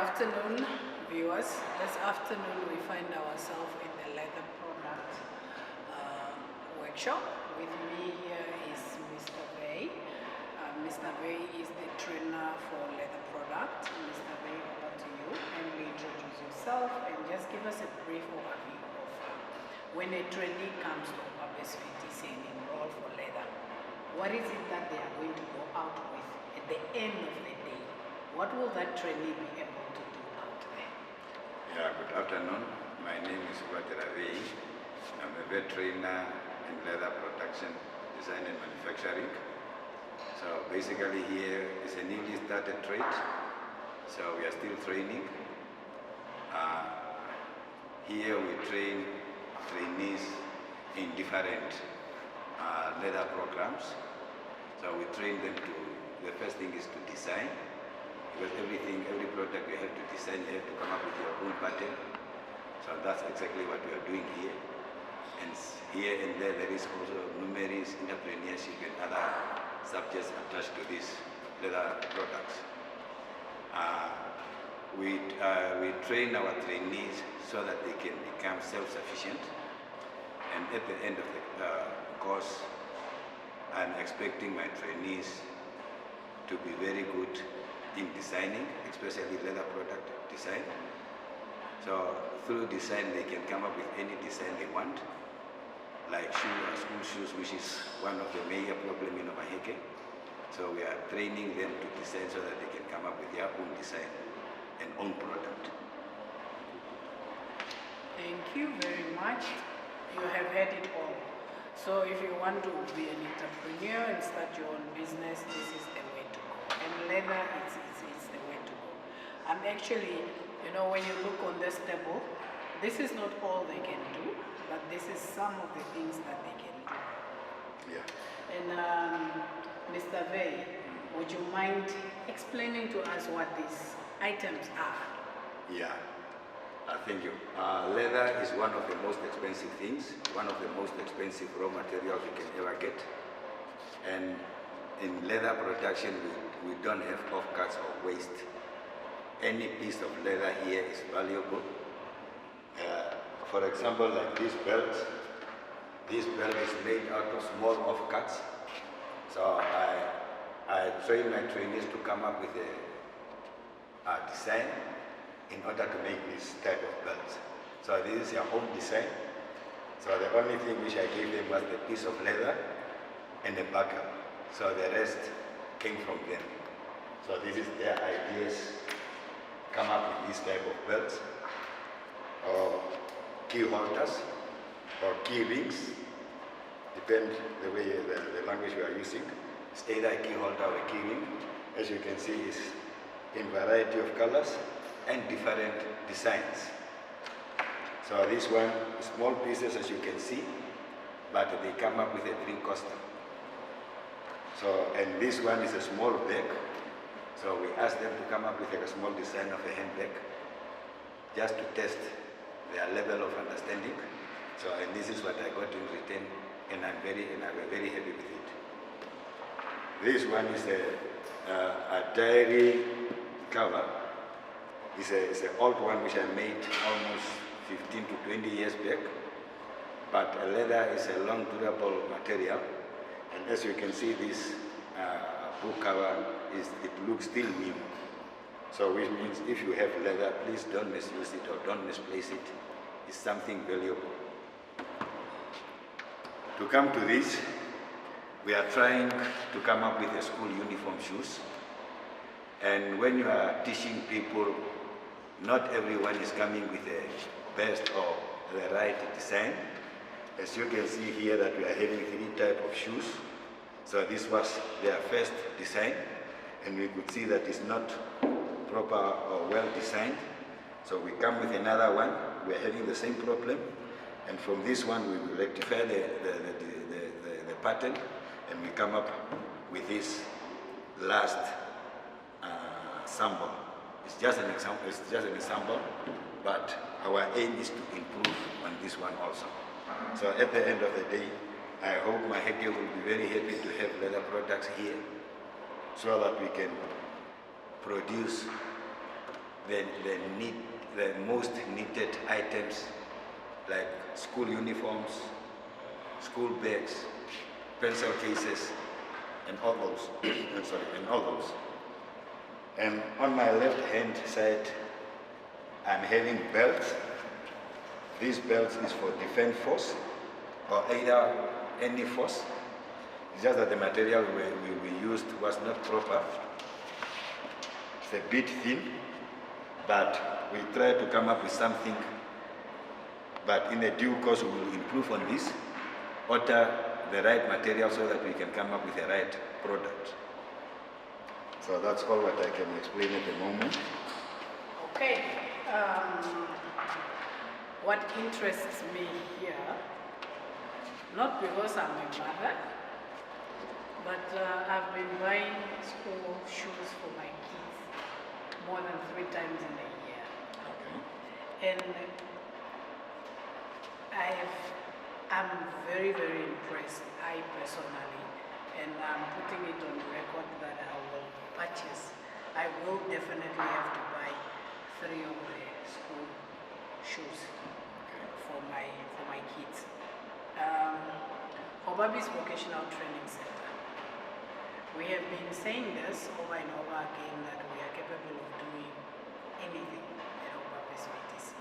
afternoon, viewers. This afternoon we find ourselves in the leather product workshop. With me here is Mr. Vey. Mr. Vey is the trainer for leather product. Mr. Vey, over to you. Kindly introduce yourself and just give us a brief overview of when a trainee comes to Abyss VTC and enroll for leather. What is it that they are going to go out with at the end of the day? What will that trainee be able to do out there? Yeah, good afternoon. My name is Vocational. I'm a vet trainer in leather production, design and manufacturing. So basically here is a newly started trade. So we are still training. Here we train trainees in different leather programs. So we train them to, the first thing is to design. Because every product you have to design, you have to come up with your own pattern. So that's exactly what we are doing here. And here and there is also numerous entrepreneurship and other subjects attached to these leather products. We train our trainees so that they can become self-sufficient. And at the end of the course, I'm expecting my trainees to be very good in designing, especially leather product design. So through design, they can come up with any design they want, like school shoes, which is one of the major problems in Omaheke. So we are training them to design so that they can come up with their own design and own product. Thank you very much. You have heard it all. So if you want to be an entrepreneur and start your own business, this is the way to go. And leather, it's the way to go. And actually, you know, when you look on this table, this is not all they can do, but this is some of the things that they can do. Yeah. And Mr. Vey, would you mind explaining to us what these items are? Yeah. Thank you. Leather is one of the most expensive things, one of the most expensive raw materials you can ever get. And in leather production, we don't have offcuts or waste. Any piece of leather here is valuable. For example, like this belt is made out of small offcuts. So I train my trainees to come up with a design in order to make this type of belt. So this is your own design. So the only thing which I gave them was the piece of leather and a buckle. So the rest came from them. So this is their ideas, come up with this type of belts, or key holders, or key rings, depends the way the language we are using. It's either a key holder or a key ring. As you can see, it's in variety of colors and different designs. So this one, small pieces as you can see, but they come up with a drink coaster. So, and this one is a small bag. So we asked them to come up with a small design of a handbag, just to test their level of understanding. So, and this is what I got in return, and I'm very happy with it. This one is a diary cover. It's an old one which I made almost 15 to 20 years back. But leather is a long durable material. And as you can see, this book cover, it looks still new. So which means if you have leather, please don't misuse it or don't misplace it. It's something valuable. To come to this, we are trying to come up with a school uniform shoes. And when you are teaching people, not everyone is coming with the best or the right design. As you can see here that we are having 3 types of shoes. So this was their first design, and we could see that it's not proper or well designed. So we come with another one, we are having the same problem, and from this one we will rectify the pattern, and we come up with this last sample. It's just an example, but our aim is to improve on this one also. So at the end of the day, I hope Maheke will be very happy to have leather products here so that we can produce the most needed items like school uniforms, school bags, pencil cases, and all those. And all those. And on my left hand side, I'm having belts. These belts is for defense force or either any force. It's just that the material we used was not proper. It's a bit thin, but we try to come up with something. But in a due course, we will improve on this, alter the right material so that we can come up with the right product. So that's all what I can explain at the moment. Okay. What interests me here, not because I'm a mother, but I've been buying school shoes for my kids more than 3 times in a year. Okay. And I'm very, very impressed, I personally, and I'm putting it on record that I will purchase. I will definitely have to buy 3 of the school shoes for my kids. Obabi's Vocational Training Center. We have been saying this over and over again that we are capable of doing anything at Obabi's VTC.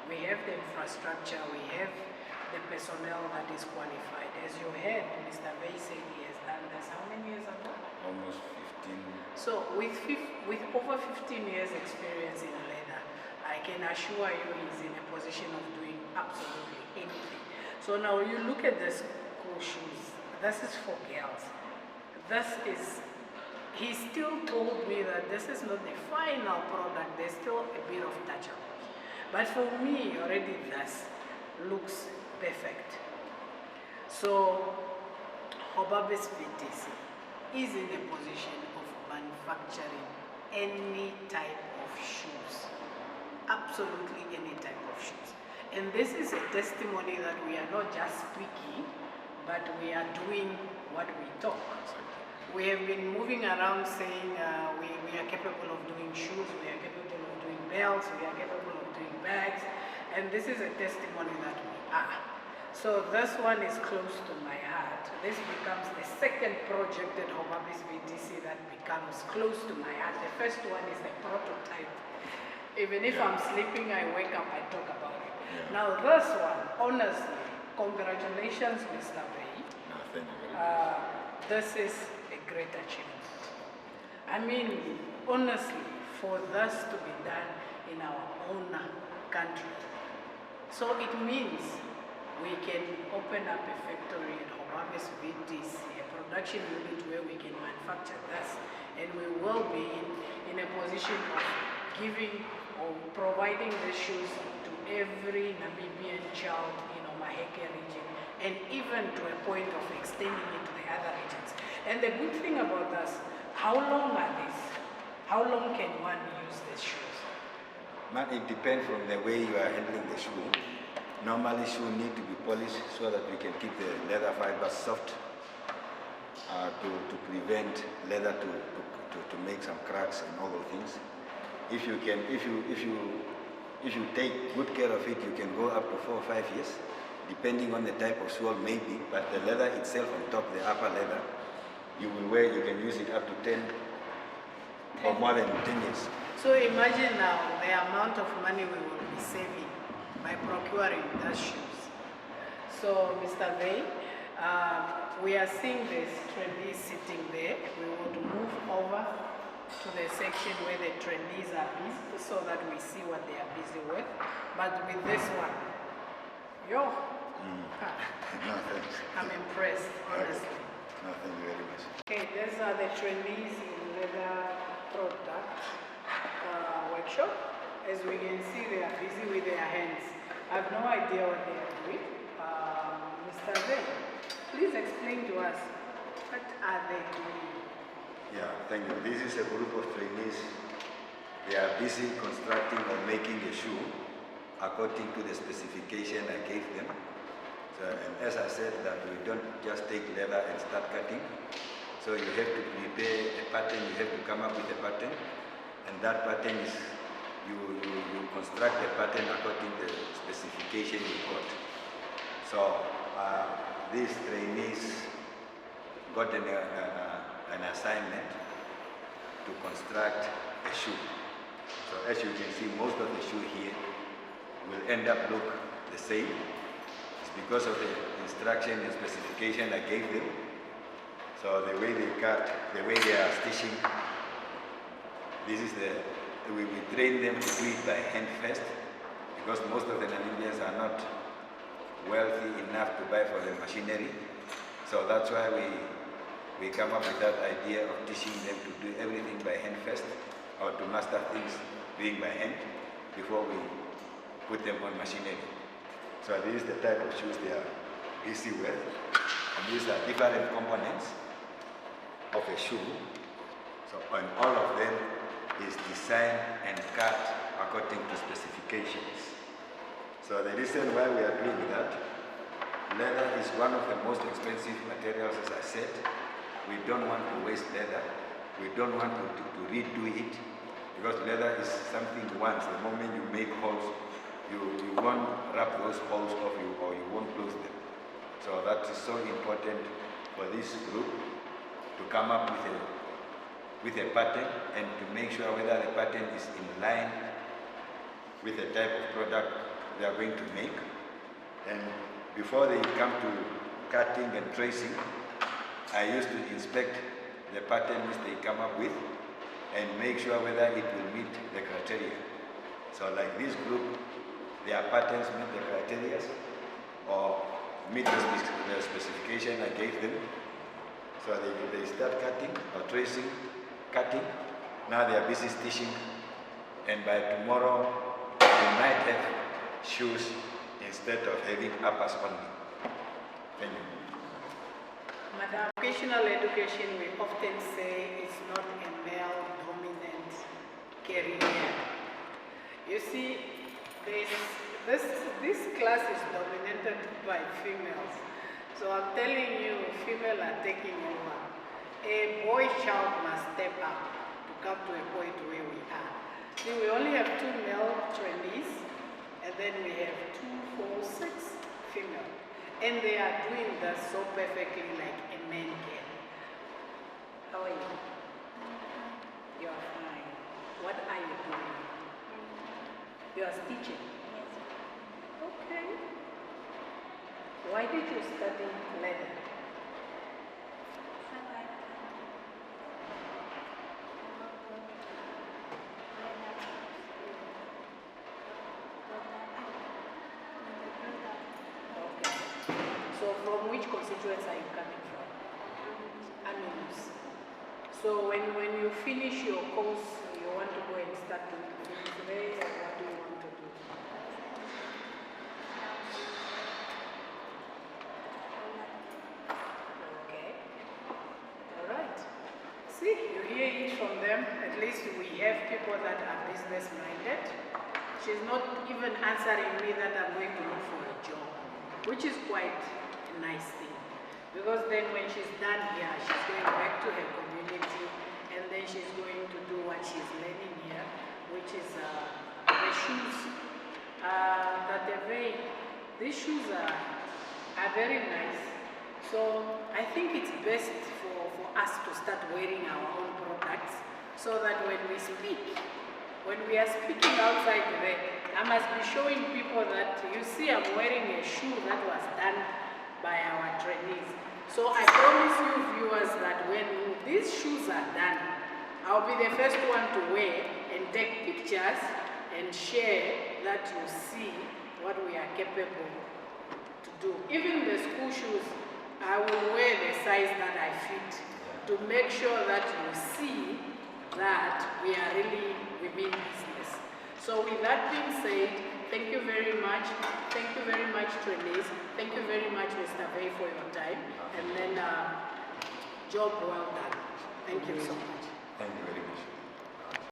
We have the infrastructure, we have the personnel that is qualified. As you heard, Mr. Bay said he has done this how many years ago? Almost 15. So with over 15 years experience in leather, I can assure you he's in a position of doing absolutely anything. So now you look at the school shoes. This is for girls. He still told me that this is not the final product. There's still a bit of touch-up. But for me, already this looks perfect. So Hobabis VTC is in a position of manufacturing any type of shoes. Absolutely any type of shoes. And this is a testimony that we are not just speaking, but we are doing what we talk. We have been moving around saying we are capable of doing shoes, we are capable of doing belts, we are capable of doing bags, and this is a testimony that we are. So this one is close to my heart. This becomes the second project at Hobabis VTC that becomes close to my heart. The first one is the prototype. Even if I'm sleeping, I wake up, I talk about it. Yeah. Now this one, honestly, congratulations, Mr. Bay. No, thank you. This is a great achievement. I mean, honestly, for this to be done in our own country. So it means we can open up a factory at Hobabis VTC, a production unit where we can manufacture this, and we will be in a position of giving or providing the shoes to every Namibian child in Omaheke region, and even to a point of extending it to the other regions. And the good thing about this, how long are these? How long can one use these shoes? Man, it depends from the way you are handling the shoe. Normally, shoe need to be polished so that we can keep the leather fibers soft to prevent leather to make some cracks and all those things. If you take good care of it, you can go up to 4 or 5 years, depending on the type of sole maybe, but the leather itself on top, the upper leather, you can use it up to 10 or more than 10 years. So imagine now the amount of money we will be saving by procuring those shoes. So Mr. Bay, we are seeing this trainees sitting there. We would move over to the section where the trainees are busy so that we see what they are busy with. But with this one, No, thanks. I'm impressed, honestly. No, thank you very much. Okay, these are the trainees in leather product workshop. As we can see, they are busy with their hands. I have no idea what they are doing. Mr. Zay, please explain to us, what are they doing? Yeah, thank you. This is a group of trainees. They are busy constructing or making a shoe according to the specification I gave them. So, and as I said, that we don't just take leather and start cutting. So you have to prepare a pattern, you have to come up with a pattern, and that pattern is, you construct the pattern according to the specification you got. So these trainees got an assignment to construct a shoe. So as you can see, most of the shoe here will end up look the same. It's because of the instruction and specification I gave them. So the way they cut, the way they are stitching, this is we train them to do it by hand first, because most of the Namibians are not wealthy enough to buy for the machinery. So that's why we come up with that idea of teaching them to do everything by hand first, or to master things doing by hand before we put them on machinery. So this is the type of shoes they are busy with, and these are different components of a shoe. So and all of them is designed and cut according to specifications. So the reason why we are doing that, leather is one of the most expensive materials, as I said. We don't want to waste leather. We don't want to redo it, because leather is something once. The moment you make holes, you won't wrap those holes off you, or you won't close them. So that is so important for this group to come up with a pattern, and to make sure whether the pattern is in line with the type of product they are going to make. And before they come to cutting and tracing, I used to inspect the pattern which they come up with and make sure whether it will meet the criteria. So like this group, their patterns meet the criteria or meet the specification I gave them. So they start cutting or tracing, cutting. Now they are busy stitching, and by tomorrow they might have shoes instead of having uppers only. Thank you. Madam, vocational education, we often say, is not a male-dominant career. You see, this class is dominated by females. So I'm telling you, females are taking over. A boy child must step up to come to a point where we are. See, we only have 2 male trainees, and then we have 2, 4, 6 female. And they are doing that so perfectly like a man can. How are you? You are fine. What are you doing? You are stitching? Yes. Okay. Why did you study leather? So from which constituents are you coming from? Aminus. So when you finish your course, you want to go and start doing things there, or what do you want to do? Okay. All right. See, you hear it from them. At least we have people that are business-minded. She's not even answering me that I'm going to look for a job, which is quite a nice thing. Because then when she's done here, she's going back to her community, and then she's going to do what she's learning here, which is the shoes. These shoes are very nice. So I think it's best for us to start wearing our own products, so that when we speak, when we are speaking outside there, I must be showing people that, you see, I'm wearing a shoe that was done by our trainees. So I promise you, viewers, that when these shoes are done, I'll be the first one to wear and take pictures and share, that you see what we are capable to do. Even the school shoes, I will wear the size that I fit, to make sure that you see that we are really women business. So with that being said, thank you very much. Thank you very much, trainees. Thank you very much, Mr. Bay, for your time. And then, job well done. Thank you so much. Thank you very much.